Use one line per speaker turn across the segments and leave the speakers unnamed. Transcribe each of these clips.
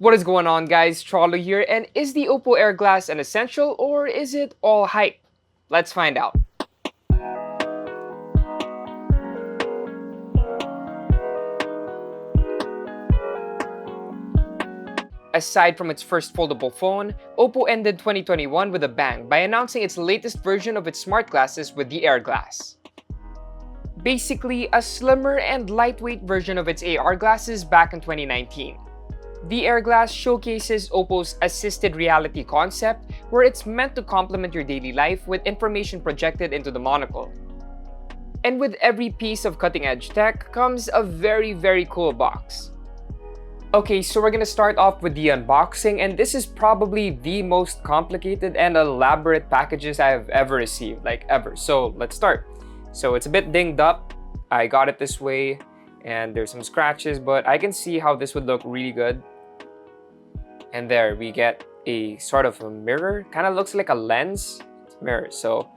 What is going on, guys? Cholo here, and is the Oppo Air Glass an essential or is it all hype? Let's find out. Aside from its first foldable phone, Oppo ended 2021 with a bang by announcing its latest version of its smart glasses with the Air Glass. Basically, a slimmer and lightweight version of its AR glasses back in 2019. The Air Glass showcases Oppo's assisted reality concept, where it's meant to complement your daily life with information projected into the monocle. And with every piece of cutting-edge tech comes a very cool box. Okay, so we're gonna start off with the unboxing, and this is probably the most complicated and elaborate packages I have ever received, like ever. So let's start. So it's a bit dinged up. I got it this way, and there's some scratches, but I can see how this would look really good. And there we get a sort of a mirror, kind of looks like a lens mirror. So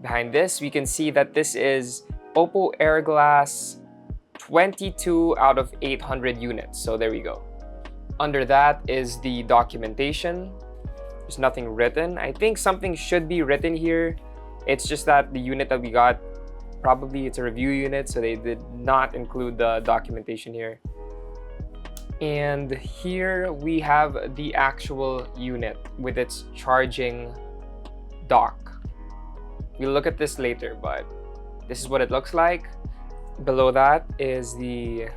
behind this, we can see that this is Oppo Air Glass 22 out of 800 units. So there we go. Under that is the documentation. There's nothing written. I think something should be written here. It's just that the unit that we got, probably it's a review unit, so they did not include the documentation here. And here we have the actual unit with its charging dock. We'll look at this later, but this is what it looks like. Below that is the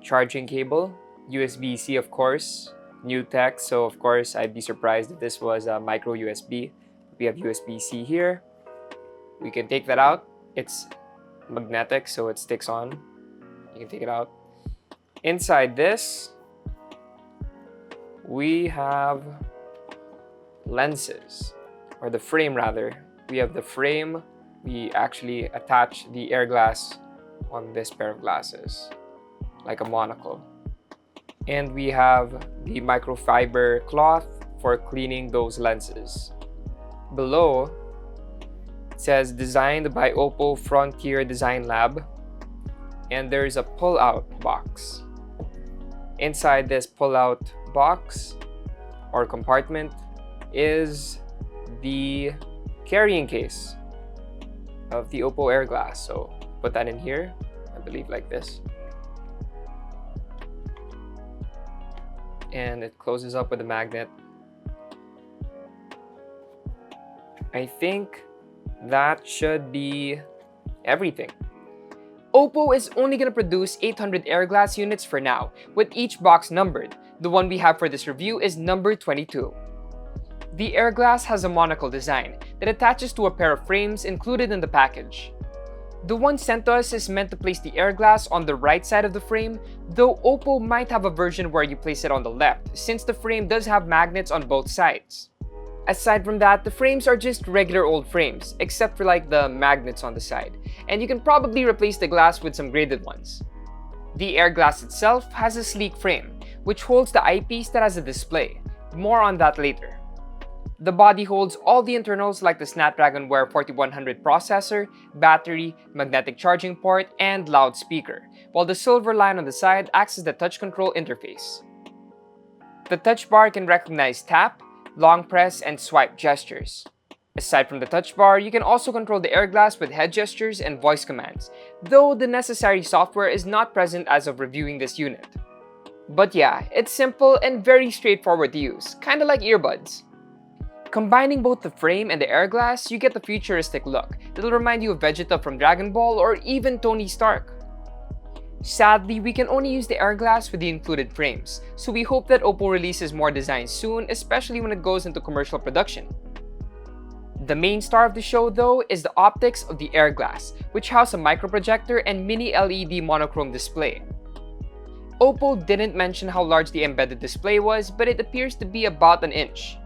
charging cable, USB-C of course, new tech, so of course I'd be surprised if this was a micro USB. We have USB-C here. We can take that out. It's magnetic, so it sticks on. You can take it out. Inside this, we have lenses, or the frame rather. We have the frame. We actually attach the Air Glass on this pair of glasses, like a monocle. And we have the microfiber cloth for cleaning those lenses. Below, it says designed by Oppo Frontier Design Lab. And there's a pull-out box. Inside this pull-out box or compartment is the carrying case of the Oppo Air Glass. So put that in here, I believe like this. And it closes up with a magnet. I think that should be everything. Oppo is only going to produce 800 Air Glass units for now, with each box numbered. The one we have for this review is number 22. The Air Glass has a monocle design that attaches to a pair of frames included in the package. The one sent to us is meant to place the Air Glass on the right side of the frame, though Oppo might have a version where you place it on the left, since the frame does have magnets on both sides. Aside from that, the frames are just regular old frames, except for like the magnets on the side, and you can probably replace the glass with some graded ones. The Air Glass itself has a sleek frame, which holds the eyepiece that has a display. More on that later. The body holds all the internals like the Snapdragon Wear 4100 processor, battery, magnetic charging port, and loudspeaker, while the silver line on the side acts as the touch control interface. The touch bar can recognize tap, long press, and swipe gestures. Aside from the touch bar, you can also control the Air Glass with head gestures and voice commands, though the necessary software is not present as of reviewing this unit. But yeah, it's simple and very straightforward to use, kinda like earbuds. Combining both the frame and the Air Glass, you get the futuristic look that'll remind you of Vegeta from Dragon Ball or even Tony Stark. Sadly, we can only use the Air Glass with the included frames, so we hope that Oppo releases more designs soon, especially when it goes into commercial production. The main star of the show though is the optics of the Air Glass, which house a microprojector and mini LED monochrome display. Oppo didn't mention how large the embedded display was, but it appears to be about an inch.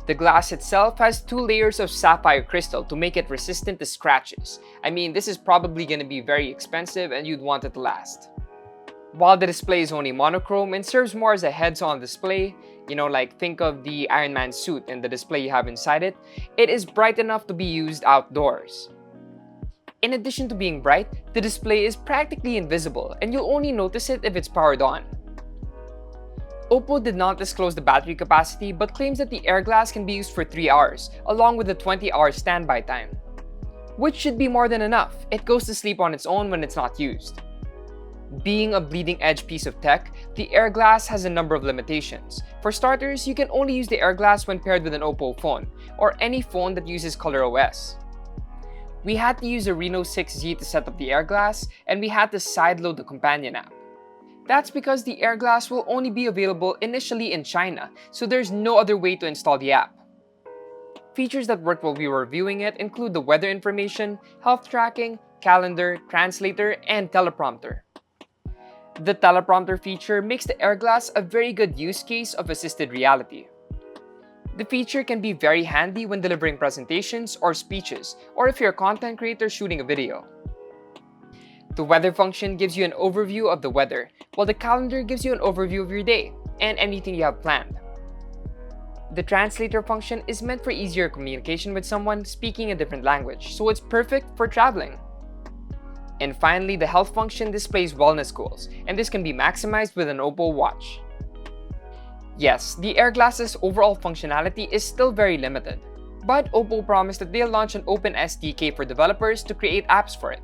The glass itself has 2 layers of sapphire crystal to make it resistant to scratches. I mean, this is probably going to be very expensive and you'd want it to last. While the display is only monochrome and serves more as a heads-on display, like think of the Iron Man suit and the display you have inside it, it is bright enough to be used outdoors. In addition to being bright, the display is practically invisible and you'll only notice it if it's powered on. Oppo did not disclose the battery capacity but claims that the Air Glass can be used for 3 hours, along with a 20-hour standby time. Which should be more than enough. It goes to sleep on its own when it's not used. Being a bleeding-edge piece of tech, the Air Glass has a number of limitations. For starters, you can only use the Air Glass when paired with an Oppo phone, or any phone that uses ColorOS. We had to use a Reno 6Z to set up the Air Glass, and we had to sideload the companion app. That's because the Air Glass will only be available initially in China, so there's no other way to install the app. Features that worked while we were reviewing it include the weather information, health tracking, calendar, translator, and teleprompter. The teleprompter feature makes the Air Glass a very good use case of assisted reality. The feature can be very handy when delivering presentations or speeches, or if you're a content creator shooting a video. The weather function gives you an overview of the weather, while the calendar gives you an overview of your day and anything you have planned. The translator function is meant for easier communication with someone speaking a different language, so it's perfect for traveling. And finally, the health function displays wellness goals, and this can be maximized with an Oppo watch. Yes, the Air Glass's overall functionality is still very limited, but Oppo promised that they'll launch an open SDK for developers to create apps for it.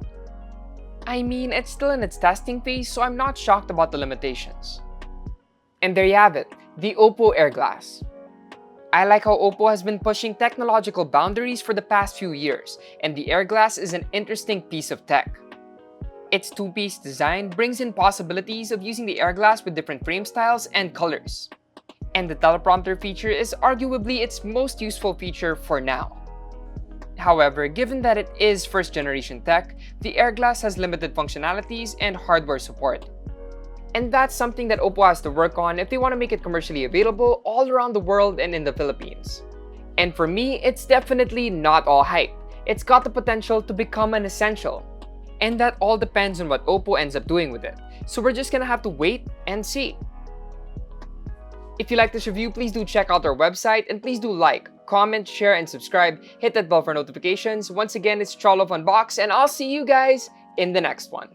I mean, it's still in its testing phase, so I'm not shocked about the limitations. And there you have it, the Oppo Air Glass. I like how Oppo has been pushing technological boundaries for the past few years, and the Air Glass is an interesting piece of tech. Its two-piece design brings in possibilities of using the Air Glass with different frame styles and colors. And the teleprompter feature is arguably its most useful feature for now. However, given that it is first-generation tech, the Air Glass has limited functionalities and hardware support. And that's something that Oppo has to work on if they want to make it commercially available all around the world and in the Philippines. And for me, it's definitely not all hype. It's got the potential to become an essential. And that all depends on what Oppo ends up doing with it. So we're just gonna have to wait and see. If you like this review, please do check out our website and please do like, comment, share, and subscribe. Hit that bell for notifications. Once again, it's Cholo of Unbox, and I'll see you guys in the next one.